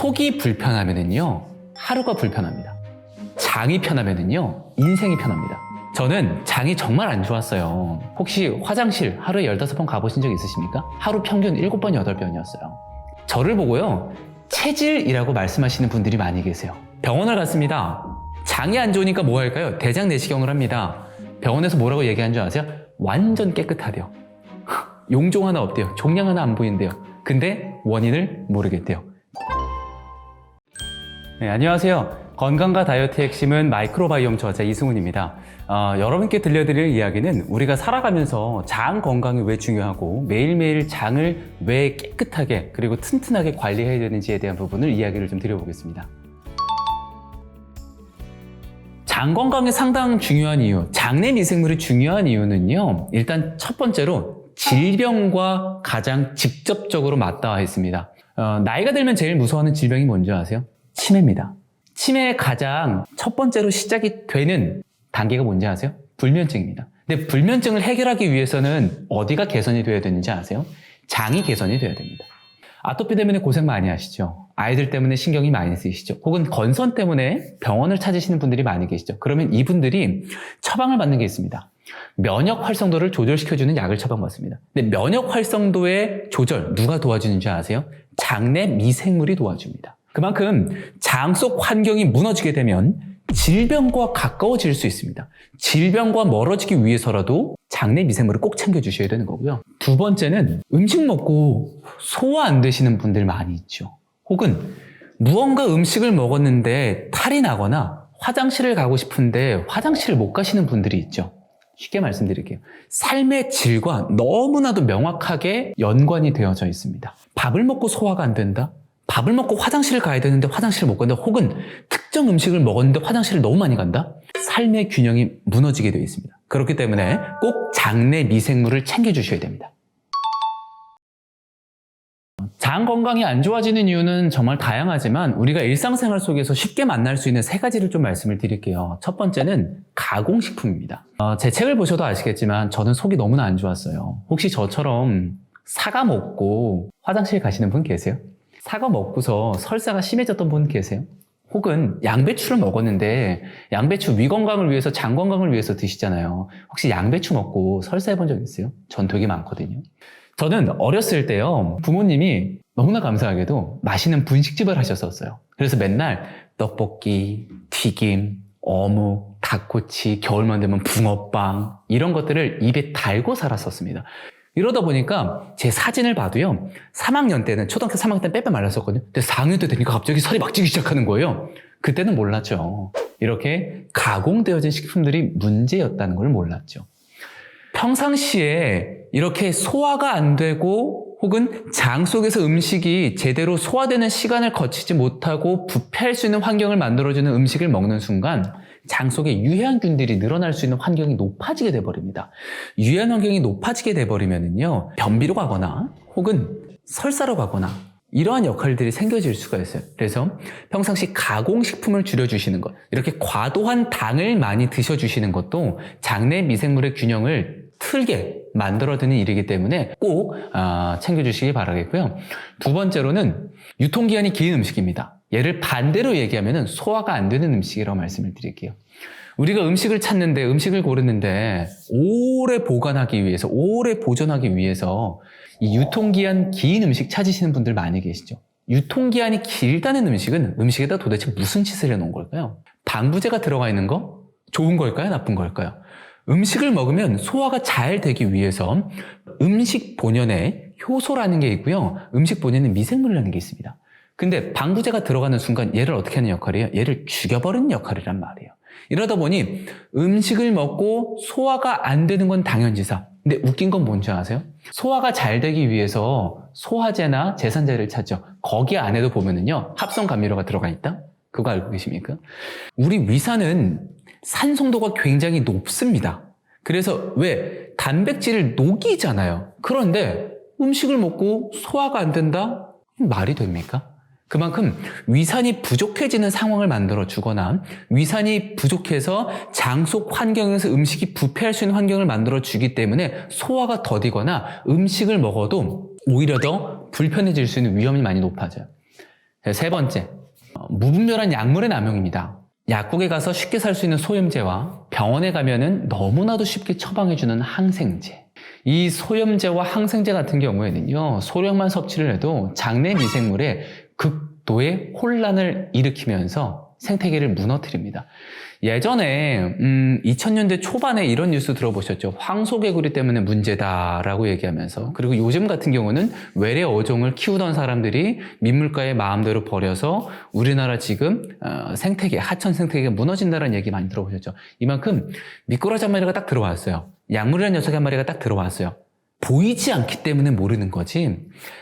속이 불편하면은요, 하루가 불편합니다. 장이 편하면은요, 인생이 편합니다. 저는 장이 정말 안 좋았어요. 혹시 화장실 하루에 15번 가보신 적 있으십니까? 하루 평균 7번, 8번이었어요. 저를 보고요, 체질이라고 말씀하시는 분들이 많이 계세요. 병원을 갔습니다. 장이 안 좋으니까 뭐 할까요? 대장 내시경을 합니다. 병원에서 뭐라고 얘기한 줄 아세요? 완전 깨끗하대요. 용종 하나 없대요. 종양 하나 안 보인대요. 근데 원인을 모르겠대요. 네, 안녕하세요. 건강과 다이어트의 핵심은 마이크로바이옴 저자 이승훈입니다. 여러분께 들려드릴 이야기는 우리가 살아가면서 장 건강이 왜 중요하고 매일매일 장을 왜 깨끗하게 그리고 튼튼하게 관리해야 되는지에 대한 부분을 이야기를 좀 드려보겠습니다. 장 건강이 상당히 중요한 이유, 장내 미생물이 중요한 이유는요, 일단 첫 번째로 질병과 가장 직접적으로 맞닿아 있습니다. 나이가 들면 제일 무서워하는 질병이 뭔지 아세요? 치매입니다. 치매의 가장 첫 번째로 시작이 되는 단계가 뭔지 아세요? 불면증입니다. 근데 불면증을 해결하기 위해서는 어디가 개선이 돼야 되는지 아세요? 장이 개선이 돼야 됩니다. 아토피 때문에 고생 많이 하시죠? 아이들 때문에 신경이 많이 쓰이시죠? 혹은 건선 때문에 병원을 찾으시는 분들이 많이 계시죠? 그러면 이분들이 처방을 받는 게 있습니다. 면역 활성도를 조절시켜주는 약을 처방받습니다. 근데 면역 활성도의 조절, 누가 도와주는지 아세요? 장내 미생물이 도와줍니다. 그만큼 장 속 환경이 무너지게 되면 질병과 가까워질 수 있습니다. 질병과 멀어지기 위해서라도 장내 미생물을 꼭 챙겨주셔야 되는 거고요. 두 번째는 음식 먹고 소화 안 되시는 분들 많이 있죠. 혹은 무언가 음식을 먹었는데 탈이 나거나 화장실을 가고 싶은데 화장실을 못 가시는 분들이 있죠. 쉽게 말씀드릴게요. 삶의 질과 너무나도 명확하게 연관이 되어져 있습니다. 밥을 먹고 소화가 안 된다? 밥을 먹고 화장실을 가야 되는데 화장실을 못 간다. 혹은 특정 음식을 먹었는데 화장실을 너무 많이 간다. 삶의 균형이 무너지게 되어 있습니다. 그렇기 때문에 꼭 장내 미생물을 챙겨주셔야 됩니다. 장 건강이 안 좋아지는 이유는 정말 다양하지만 우리가 일상생활 속에서 쉽게 만날 수 있는 세 가지를 좀 말씀을 드릴게요. 첫 번째는 가공식품입니다. 제 책을 보셔도 아시겠지만 저는 속이 너무나 안 좋았어요. 혹시 저처럼 사과 먹고 화장실 가시는 분 계세요? 사과 먹고서 설사가 심해졌던 분 계세요? 혹은 양배추를 먹었는데 양배추 위 건강을 위해서 장 건강을 위해서 드시잖아요. 혹시 양배추 먹고 설사해 본 적 있어요? 전 되게 많거든요. 저는 어렸을 때요, 부모님이 너무나 감사하게도 맛있는 분식집을 하셨었어요. 그래서 맨날 떡볶이, 튀김, 어묵, 닭꼬치, 겨울만 되면 붕어빵 이런 것들을 입에 달고 살았었습니다. 이러다 보니까 제 사진을 봐도요, 3학년 때는, 초등학교 3학년 때는 빼빼 말랐었거든요. 근데 4학년 때 되니까 갑자기 살이 막 찌기 시작하는 거예요. 그때는 몰랐죠. 이렇게 가공되어진 식품들이 문제였다는 걸 몰랐죠. 평상시에 이렇게 소화가 안 되고 혹은 장 속에서 음식이 제대로 소화되는 시간을 거치지 못하고 부패할 수 있는 환경을 만들어주는 음식을 먹는 순간 장 속에 유해한균들이 늘어날 수 있는 환경이 높아지게 돼버립니다. 유해한 환경이 높아지게 돼버리면요, 변비로 가거나 혹은 설사로 가거나 이러한 역할들이 생겨질 수가 있어요. 그래서 평상시 가공식품을 줄여주시는 것, 이렇게 과도한 당을 많이 드셔주시는 것도 장내 미생물의 균형을 틀게 만들어드는 일이기 때문에 꼭 챙겨주시기 바라겠고요. 두 번째로는 유통기한이 긴 음식입니다. 얘를 반대로 얘기하면 소화가 안 되는 음식이라고 말씀을 드릴게요. 우리가 음식을 찾는데, 음식을 고르는데 오래 보관하기 위해서, 오래 보존하기 위해서 이 유통기한 긴 음식 찾으시는 분들 많이 계시죠. 유통기한이 길다는 음식은 음식에다 도대체 무슨 짓을 해놓은 걸까요? 방부제가 들어가 있는 거? 좋은 걸까요? 나쁜 걸까요? 음식을 먹으면 소화가 잘 되기 위해서 음식 본연에 효소라는 게 있고요, 음식 본연에 미생물이라는 게 있습니다. 근데 방부제가 들어가는 순간 얘를 어떻게 하는 역할이에요? 얘를 죽여버리는 역할이란 말이에요. 이러다 보니 음식을 먹고 소화가 안 되는 건 당연지사. 근데 웃긴 건 뭔지 아세요? 소화가 잘 되기 위해서 소화제나 제산제를 찾죠. 거기 안에도 보면은요, 합성 감미료가 들어가 있다? 그거 알고 계십니까? 우리 위산은 산송도가 굉장히 높습니다. 그래서 왜? 단백질을 녹이잖아요. 그런데 음식을 먹고 소화가 안 된다? 말이 됩니까? 그만큼 위산이 부족해지는 상황을 만들어 주거나 위산이 부족해서 장 속 환경에서 음식이 부패할 수 있는 환경을 만들어 주기 때문에 소화가 더디거나 음식을 먹어도 오히려 더 불편해질 수 있는 위험이 많이 높아져요. 세 번째, 무분별한 약물의 남용입니다. 약국에 가서 쉽게 살 수 있는 소염제와 병원에 가면은 너무나도 쉽게 처방해주는 항생제. 이 소염제와 항생제 같은 경우에는요, 소량만 섭취를 해도 장내 미생물에 극도의 혼란을 일으키면서 생태계를 무너뜨립니다. 예전에 2000년대 초반에 이런 뉴스 들어보셨죠? 황소개구리 때문에 문제다라고 얘기하면서, 그리고 요즘 같은 경우는 외래 어종을 키우던 사람들이 민물가에 마음대로 버려서 우리나라 지금 생태계, 하천 생태계가 무너진다는 얘기 많이 들어보셨죠? 이만큼 미꾸라지 한 마리가 딱 들어왔어요. 약물이라는 녀석이 한 마리가 딱 들어왔어요. 보이지 않기 때문에 모르는 거지,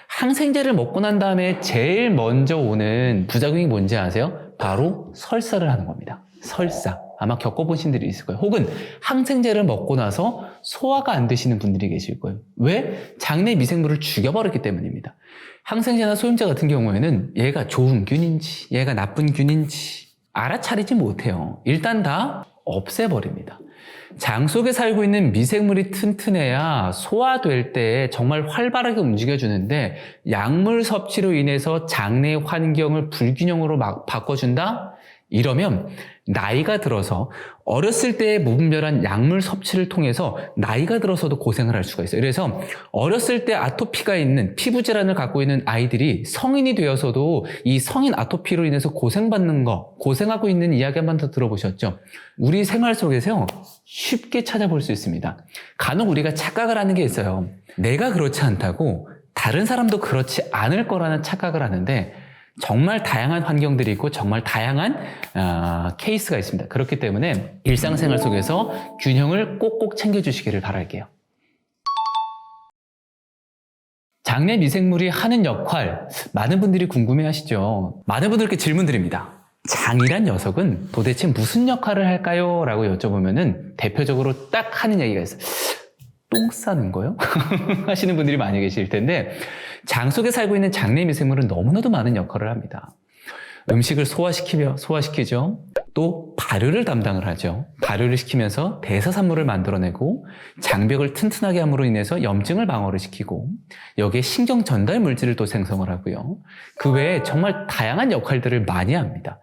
항생제를 먹고 난 다음에 제일 먼저 오는 부작용이 뭔지 아세요? 바로 설사를 하는 겁니다. 설사. 아마 겪어보신 분들이 있을 거예요. 혹은 항생제를 먹고 나서 소화가 안 되시는 분들이 계실 거예요. 왜? 장내 미생물을 죽여버렸기 때문입니다. 항생제나 소염제 같은 경우에는 얘가 좋은 균인지 얘가 나쁜 균인지 알아차리지 못해요. 일단 다 없애버립니다. 장 속에 살고 있는 미생물이 튼튼해야 소화될 때 정말 활발하게 움직여주는데, 약물 섭취로 인해서 장내 환경을 불균형으로 막 바꿔준다? 이러면 나이가 들어서 어렸을 때의 무분별한 약물 섭취를 통해서 나이가 들어서도 고생을 할 수가 있어요. 그래서 어렸을 때 아토피가 있는, 피부 질환을 갖고 있는 아이들이 성인이 되어서도 이 성인 아토피로 인해서 고생받는 거, 고생하고 있는 이야기 한 번 더 들어보셨죠? 우리 생활 속에서 쉽게 찾아볼 수 있습니다. 간혹 우리가 착각을 하는 게 있어요. 내가 그렇지 않다고 다른 사람도 그렇지 않을 거라는 착각을 하는데, 정말 다양한 환경들이 있고 정말 다양한 케이스가 있습니다. 그렇기 때문에 일상생활 속에서 균형을 꼭꼭 챙겨주시기를 바랄게요. 장내 미생물이 하는 역할, 많은 분들이 궁금해하시죠? 많은 분들께 질문 드립니다. 장이란 녀석은 도대체 무슨 역할을 할까요? 라고 여쭤보면은 대표적으로 딱 하는 얘기가 있어요. 똥 싸는 거요? 하시는 분들이 많이 계실 텐데, 장 속에 살고 있는 장내 미생물은 너무나도 많은 역할을 합니다. 음식을 소화시키죠. 또 발효를 담당을 하죠. 발효를 시키면서 대사산물을 만들어내고, 장벽을 튼튼하게 함으로 인해서 염증을 방어를 시키고, 여기에 신경 전달 물질을 또 생성을 하고요. 그 외에 정말 다양한 역할들을 많이 합니다.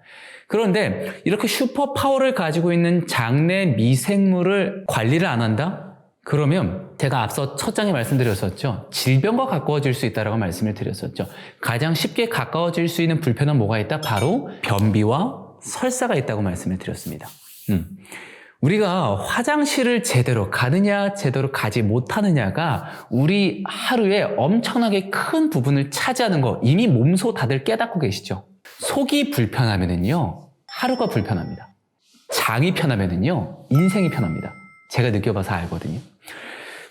그런데 이렇게 슈퍼 파워를 가지고 있는 장내 미생물을 관리를 안 한다? 그러면 제가 앞서 첫 장에 말씀드렸었죠. 질병과 가까워질 수 있다고 말씀을 드렸었죠. 가장 쉽게 가까워질 수 있는 불편은 뭐가 있다? 바로 변비와 설사가 있다고 말씀을 드렸습니다. 우리가 화장실을 제대로 가느냐 제대로 가지 못하느냐가 우리 하루에 엄청나게 큰 부분을 차지하는 거, 이미 몸소 다들 깨닫고 계시죠. 속이 불편하면은요 하루가 불편합니다. 장이 편하면은요 인생이 편합니다. 제가 느껴봐서 알거든요.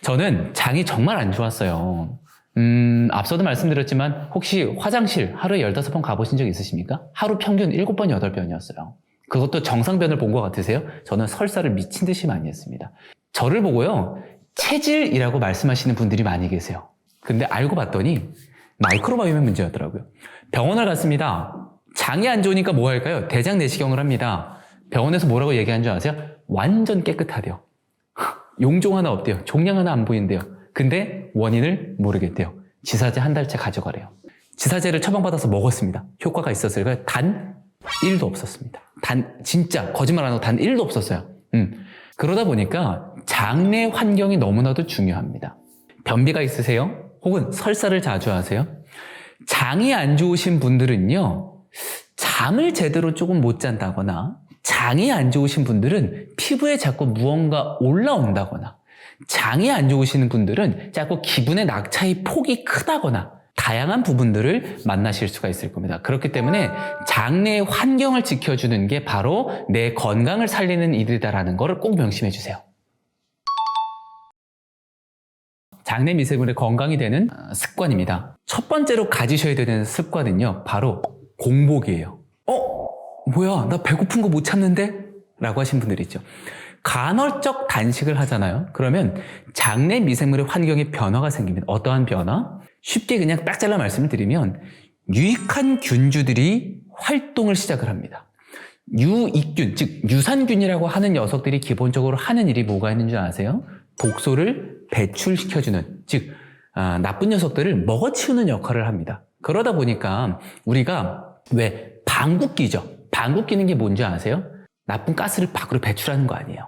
저는 장이 정말 안 좋았어요. 앞서도 말씀드렸지만 혹시 화장실 하루에 15번 가보신 적 있으십니까? 하루 평균 7번, 8번이었어요. 그것도 정상변을 본 것 같으세요? 저는 설사를 미친 듯이 많이 했습니다. 저를 보고요, 체질이라고 말씀하시는 분들이 많이 계세요. 근데 알고 봤더니 마이크로바이옴의 문제였더라고요. 병원을 갔습니다. 장이 안 좋으니까 뭐 할까요? 대장 내시경을 합니다. 병원에서 뭐라고 얘기한 줄 아세요? 완전 깨끗하대요. 용종 하나 없대요. 종양 하나 안 보인대요. 근데 원인을 모르겠대요. 지사제 한 달째 가져가래요. 지사제를 처방받아서 먹었습니다. 효과가 있었을까요? 단 1도 없었습니다. 진짜 거짓말 안 하고 단 1도 없었어요. 그러다 보니까 장내 환경이 너무나도 중요합니다. 변비가 있으세요? 혹은 설사를 자주 하세요? 장이 안 좋으신 분들은요, 잠을 제대로 조금 못 잔다거나, 장이 안 좋으신 분들은 피부에 자꾸 무언가 올라온다거나, 장이 안 좋으시는 분들은 자꾸 기분의 낙차의 폭이 크다거나, 다양한 부분들을 만나실 수가 있을 겁니다. 그렇기 때문에 장내 환경을 지켜주는 게 바로 내 건강을 살리는 일이다라는 것을 꼭 명심해 주세요. 장내 미생물의 건강이 되는 습관입니다. 첫 번째로 가지셔야 되는 습관은요, 바로 공복이에요. 뭐야, 나 배고픈 거 못 참는데? 라고 하신 분들이 있죠. 간헐적 단식을 하잖아요. 그러면 장내 미생물의 환경에 변화가 생깁니다. 어떠한 변화? 쉽게 그냥 딱 잘라 말씀을 드리면, 유익한 균주들이 활동을 시작을 합니다. 유익균, 즉 유산균이라고 하는 녀석들이 기본적으로 하는 일이 뭐가 있는 줄 아세요? 독소를 배출시켜주는, 즉 나쁜 녀석들을 먹어치우는 역할을 합니다. 그러다 보니까 우리가 왜? 방구 끼죠. 방구 끼는 게 뭔지 아세요? 나쁜 가스를 밖으로 배출하는 거 아니에요.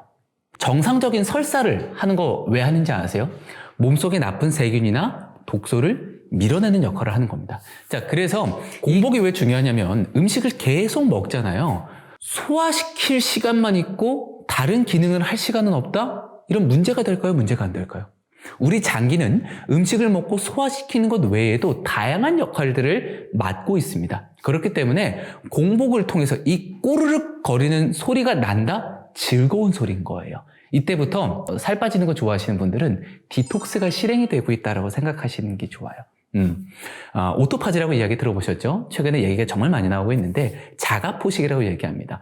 정상적인 설사를 하는 거 왜 하는지 아세요? 몸속에 나쁜 세균이나 독소를 밀어내는 역할을 하는 겁니다. 자, 그래서 공복이 왜 중요하냐면 음식을 계속 먹잖아요. 소화시킬 시간만 있고 다른 기능을 할 시간은 없다? 이런 문제가 될까요? 문제가 안 될까요? 우리 장기는 음식을 먹고 소화시키는 것 외에도 다양한 역할들을 맡고 있습니다. 그렇기 때문에 공복을 통해서 이 꼬르륵 거리는 소리가 난다? 즐거운 소리인 거예요. 이때부터 살 빠지는 거 좋아하시는 분들은 디톡스가 실행이 되고 있다고 생각하시는 게 좋아요. 오토파지라고 이야기 들어보셨죠? 최근에 얘기가 정말 많이 나오고 있는데 자가포식이라고 얘기합니다.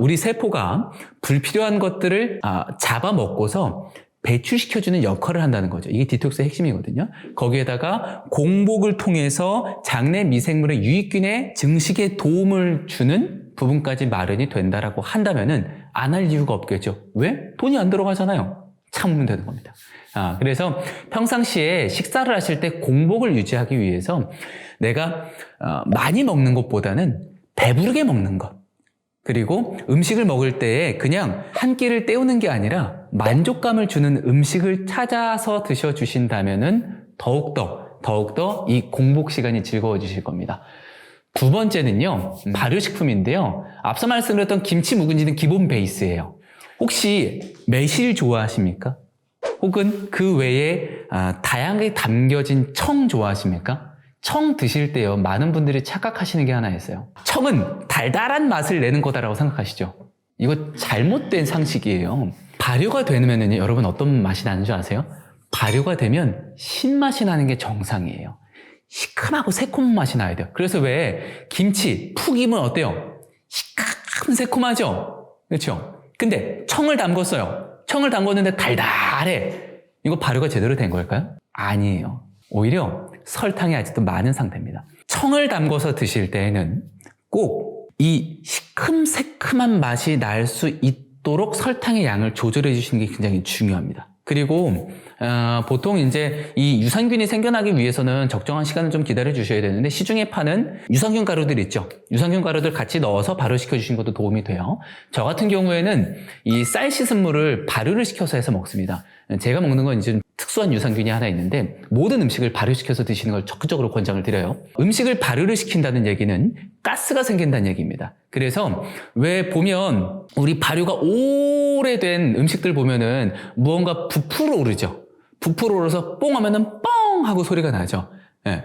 우리 세포가 불필요한 것들을 잡아먹고서 배출시켜주는 역할을 한다는 거죠. 이게 디톡스의 핵심이거든요. 거기에다가 공복을 통해서 장내 미생물의 유익균의 증식에 도움을 주는 부분까지 마련이 된다라고 한다면은 안 할 이유가 없겠죠. 왜? 돈이 안 들어가잖아요. 참으면 되는 겁니다. 그래서 평상시에 식사를 하실 때 공복을 유지하기 위해서 내가 많이 먹는 것보다는 배부르게 먹는 것, 그리고 음식을 먹을 때에 그냥 한 끼를 때우는 게 아니라 만족감을 주는 음식을 찾아서 드셔주신다면은 더욱더 이 공복 시간이 즐거워지실 겁니다. 두 번째는요, 발효식품인데요. 앞서 말씀드렸던 김치 묵은지는 기본 베이스예요. 혹시 매실 좋아하십니까? 혹은 그 외에 다양하게 담겨진 청 좋아하십니까? 청 드실 때요, 많은 분들이 착각하시는 게 하나 있어요. 청은 달달한 맛을 내는 거다라고 생각하시죠? 이거 잘못된 상식이에요. 발효가 되면은 여러분 어떤 맛이 나는 줄 아세요? 발효가 되면 신맛이 나는 게 정상이에요. 시큼하고 새콤한 맛이 나야 돼요. 그래서 왜 김치 푹 익으면 어때요? 시큼새콤하죠? 그렇죠? 근데 청을 담궜어요. 청을 담궜는데 달달해. 이거 발효가 제대로 된 걸까요? 아니에요. 오히려 설탕이 아직도 많은 상태입니다. 청을 담궈서 드실 때에는 꼭 이 시큼새큼한 맛이 날 수 있도록 설탕의 양을 조절해 주시는 게 굉장히 중요합니다. 그리고 보통 이제 이 유산균이 생겨나기 위해서는 적정한 시간을 좀 기다려 주셔야 되는데 시중에 파는 유산균 가루들 있죠. 유산균 가루들 같이 넣어서 발효시켜 주신 것도 도움이 돼요. 저 같은 경우에는 이 쌀 씻은 물을 발효를 시켜서 해서 먹습니다. 제가 먹는 건 이제 특수한 유산균이 하나 있는데 모든 음식을 발효시켜서 드시는 걸 적극적으로 권장을 드려요. 음식을 발효를 시킨다는 얘기는 가스가 생긴다는 얘기입니다. 그래서 왜 보면 우리 발효가 오래된 음식들 보면은 무언가 부풀어 오르죠. 부풀어 오르서 뽕 하면은 뻥 하고 소리가 나죠. 예.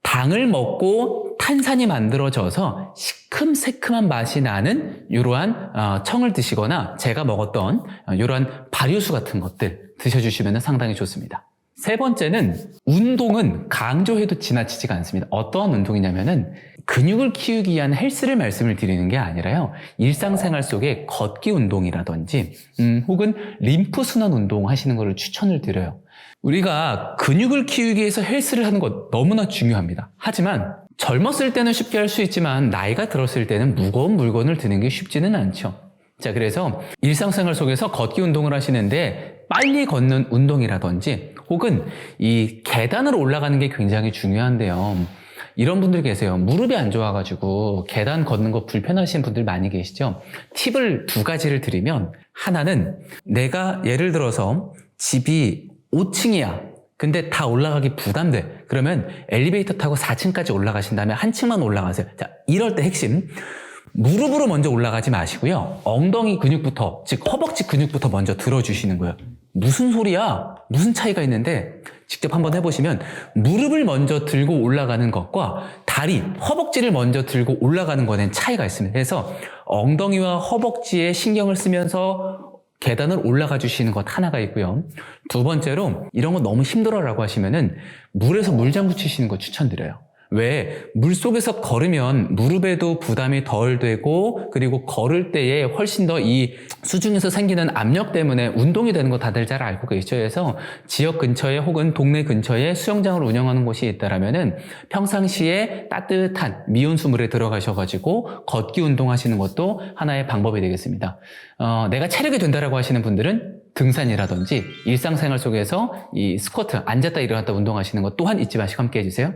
당을 먹고 탄산이 만들어져서 시큼새큼한 맛이 나는 이러한 청을 드시거나 제가 먹었던 이러한 발효수 같은 것들 드셔주시면 상당히 좋습니다. 세 번째는 운동은 강조해도 지나치지가 않습니다. 어떠한 운동이냐면은 근육을 키우기 위한 헬스를 말씀을 드리는 게 아니라요. 일상생활 속에 걷기 운동이라든지 혹은 림프순환 운동 하시는 것을 추천을 드려요. 우리가 근육을 키우기 위해서 헬스를 하는 것 너무나 중요합니다. 하지만 젊었을 때는 쉽게 할 수 있지만 나이가 들었을 때는 무거운 물건을 드는 게 쉽지는 않죠. 자, 그래서 일상생활 속에서 걷기 운동을 하시는데 빨리 걷는 운동이라든지 혹은 이 계단을 올라가는 게 굉장히 중요한데요. 이런 분들 계세요. 무릎이 안 좋아가지고 계단 걷는 거 불편하신 분들 많이 계시죠. 팁을 두 가지를 드리면 하나는 내가 예를 들어서 집이 5층이야. 근데 다 올라가기 부담돼. 그러면 엘리베이터 타고 4층까지 올라가신 다음에 한 층만 올라가세요. 자, 이럴 때 핵심. 무릎으로 먼저 올라가지 마시고요. 엉덩이 근육부터, 즉 허벅지 근육부터 먼저 들어주시는 거예요. 무슨 소리야? 무슨 차이가 있는데 직접 한번 해보시면 무릎을 먼저 들고 올라가는 것과 다리, 허벅지를 먼저 들고 올라가는 것엔 차이가 있습니다. 그래서 엉덩이와 허벅지에 신경을 쓰면서 계단을 올라가 주시는 것 하나가 있고요. 두 번째로 이런 거 너무 힘들어라고 하시면은 물에서 물장구 치시는 거 추천드려요. 왜? 물속에서 걸으면 무릎에도 부담이 덜 되고 그리고 걸을 때에 훨씬 더 이 수중에서 생기는 압력 때문에 운동이 되는 거 다들 잘 알고 계시죠? 그래서 지역 근처에 혹은 동네 근처에 수영장을 운영하는 곳이 있다라면은 평상시에 따뜻한 미온수 물에 들어가셔가지고 걷기 운동하시는 것도 하나의 방법이 되겠습니다. 내가 체력이 된다라고 하시는 분들은 등산이라든지 일상생활 속에서 이 스쿼트, 앉았다 일어났다 운동하시는 것 또한 잊지 마시고 함께 해주세요.